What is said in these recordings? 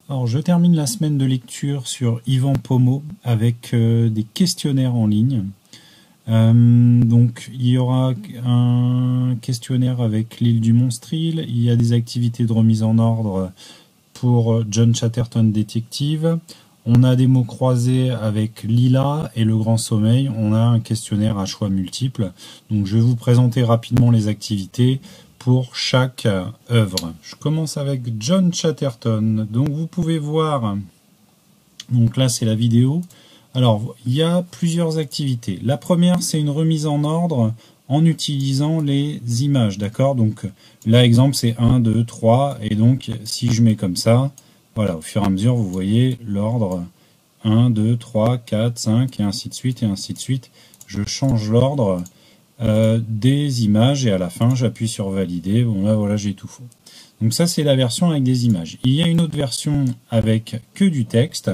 Alors, je termine la semaine de lecture sur Yvan Pommeau avec des questionnaires en ligne. Donc, il y aura un questionnaire avec l'île du Monstril. Il y a des activités de remise en ordre pour John Chatterton Détective. On a des mots croisés avec Lila et le Grand Sommeil. On a un questionnaire à choix multiples. Donc, je vais vous présenter rapidement les activités pour chaque œuvre. Je commence avec John Chatterton. Donc vous pouvez voir, donc là c'est la vidéo. Alors il y a plusieurs activités. La première c'est une remise en ordre en utilisant les images, d'accord? Donc là exemple c'est 1, 2, 3 et donc si je mets comme ça, voilà, au fur et à mesure vous voyez l'ordre 1, 2, 3, 4, 5 et ainsi de suite et ainsi de suite. Je change l'ordre des images et à la fin j'appuie sur valider. Bon là voilà, j'ai tout faux. Donc ça c'est la version avec des images. Il y a une autre version avec que du texte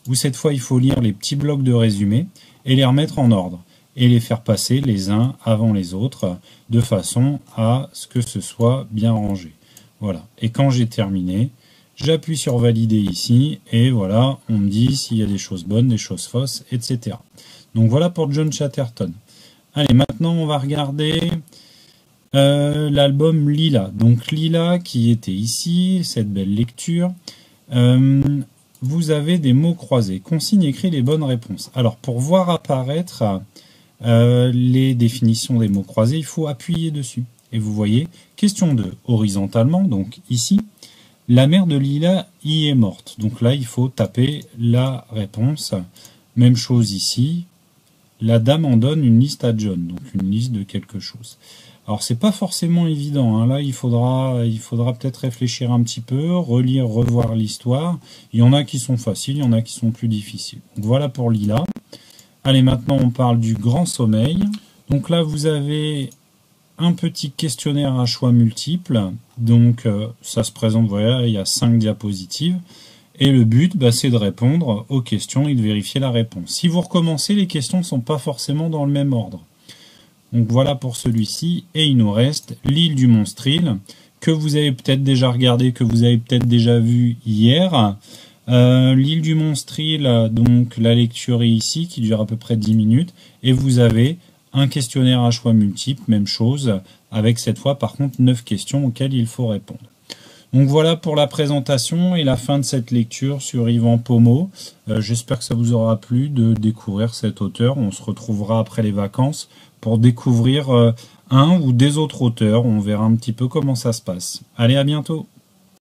où cette fois il faut lire les petits blocs de résumé et les remettre en ordre et les faire passer les uns avant les autres de façon à ce que ce soit bien rangé. Voilà. Et quand j'ai terminé, j'appuie sur valider ici et voilà, on me dit s'il y a des choses bonnes, des choses fausses, etc. Donc voilà pour John Chatterton. Allez, maintenant on va regarder l'album Lila. Donc Lila qui était ici, cette belle lecture. Vous avez des mots croisés. Consigne écrit les bonnes réponses. Alors pour voir apparaître les définitions des mots croisés, il faut appuyer dessus. Et vous voyez, question 2, horizontalement, donc ici, la mère de Lila y est morte. Donc là, il faut taper la réponse. Même chose ici. La dame en donne une liste à John, donc une liste de quelque chose. Alors c'est pas forcément évident, hein. Là il faudra peut-être réfléchir un petit peu, relire, revoir l'histoire. Il y en a qui sont faciles, il y en a qui sont plus difficiles. Donc voilà pour Lila. Allez, maintenant on parle du Grand Sommeil. Donc là vous avez un petit questionnaire à choix multiples. Donc ça se présente, voilà, il y a 5 diapositives. Et le but, c'est de répondre aux questions et de vérifier la réponse. Si vous recommencez, les questions ne sont pas forcément dans le même ordre. Donc voilà pour celui-ci. Et il nous reste l'île du Monstril, que vous avez peut-être déjà regardé, que vous avez peut-être déjà vu hier. L'île du Monstril, donc la lecture est ici, qui dure à peu près 10 minutes. Et vous avez un questionnaire à choix multiples, même chose, avec cette fois par contre 9 questions auxquelles il faut répondre. Donc voilà pour la présentation et la fin de cette lecture sur Yvan Pommeau. J'espère que ça vous aura plu de découvrir cet auteur. On se retrouvera après les vacances pour découvrir un ou des autres auteurs. On verra un petit peu comment ça se passe. Allez, à bientôt!